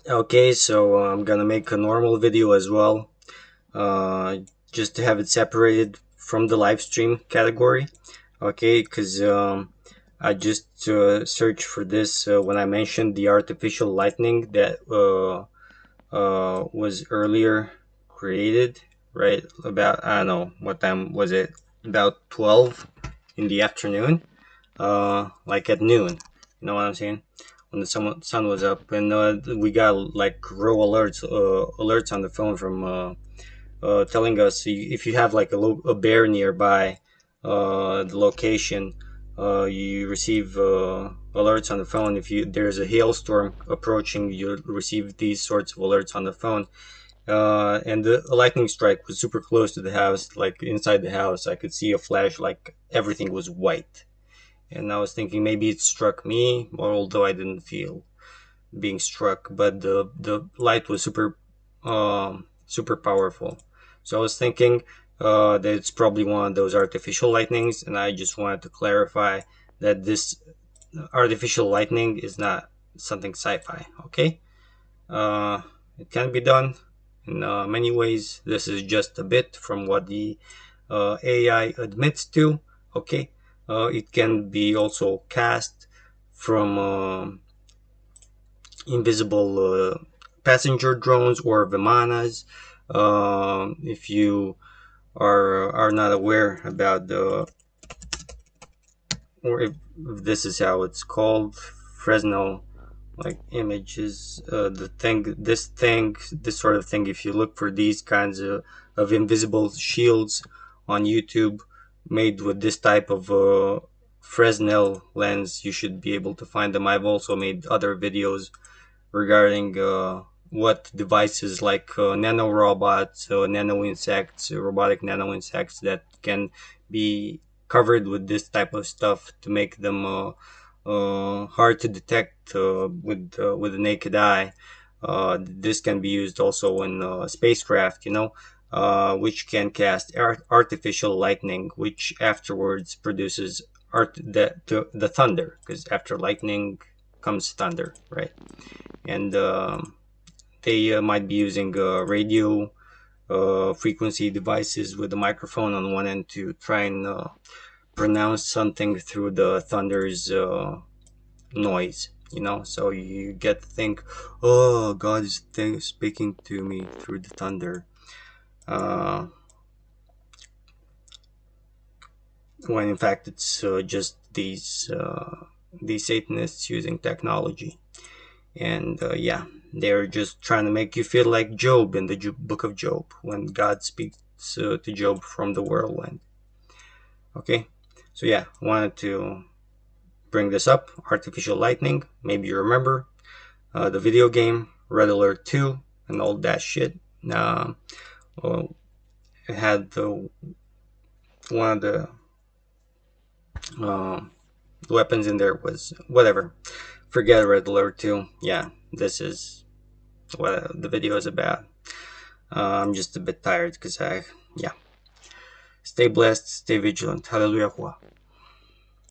Okay, so I'm gonna make a normal video as well, uh, just to have it separated from the live stream category. Okay, because I just searched for this when I mentioned the artificial lightning that was earlier created, right? About, I don't know, what time was it? About 12 in the afternoon, like at noon. You know what I'm saying? When the sun was up, and we got like row alerts on the phone from telling us if you have like a bear nearby the location. You receive alerts on the phone. If there's a hailstorm approaching, you receive these sorts of alerts on the phone. And the lightning strike was super close to the house, like inside the house. I could see a flash, like everything was white. And I was thinking maybe it struck me, although I didn't feel being struck, but the light was super powerful. So I was thinking that it's probably one of those artificial lightnings, and I just wanted to clarify that this artificial lightning is not something sci-fi. Okay, uh, it can be done in many ways. This is just a bit from what the AI admits to. Okay, it can be also cast from invisible passenger drones or vimanas. If you are not aware about the, or if this is how it's called, Fresnel like images, this sort of thing. If you look for these kinds of invisible shields on YouTube made with this type of Fresnel lens, you should be able to find them. I've also made other videos regarding what devices like nano robots, nano insects, robotic nano insects that can be covered with this type of stuff to make them hard to detect with the naked eye. This can be used also in spacecraft, which can cast artificial lightning, which afterwards produces the thunder, because after lightning comes thunder, right? And they might be using radio frequency devices with a microphone on one end to try and pronounce something through the thunder's noise. So you get to think, oh, God is speaking to me through the thunder. Uh, when in fact it's just these Satanists using technology. And yeah, they're just trying to make you feel like Job in the book of Job when God speaks to Job from the whirlwind. Okay, so yeah, I wanted to bring this up. Artificial lightning, maybe you remember the video game Red Alert 2 and all that shit. Well, it had one of the uh, weapons in there was whatever. Forget Red Alert 2. Yeah, this is what the video is about. I'm just a bit tired because yeah. Stay blessed, stay vigilant. Hallelujah.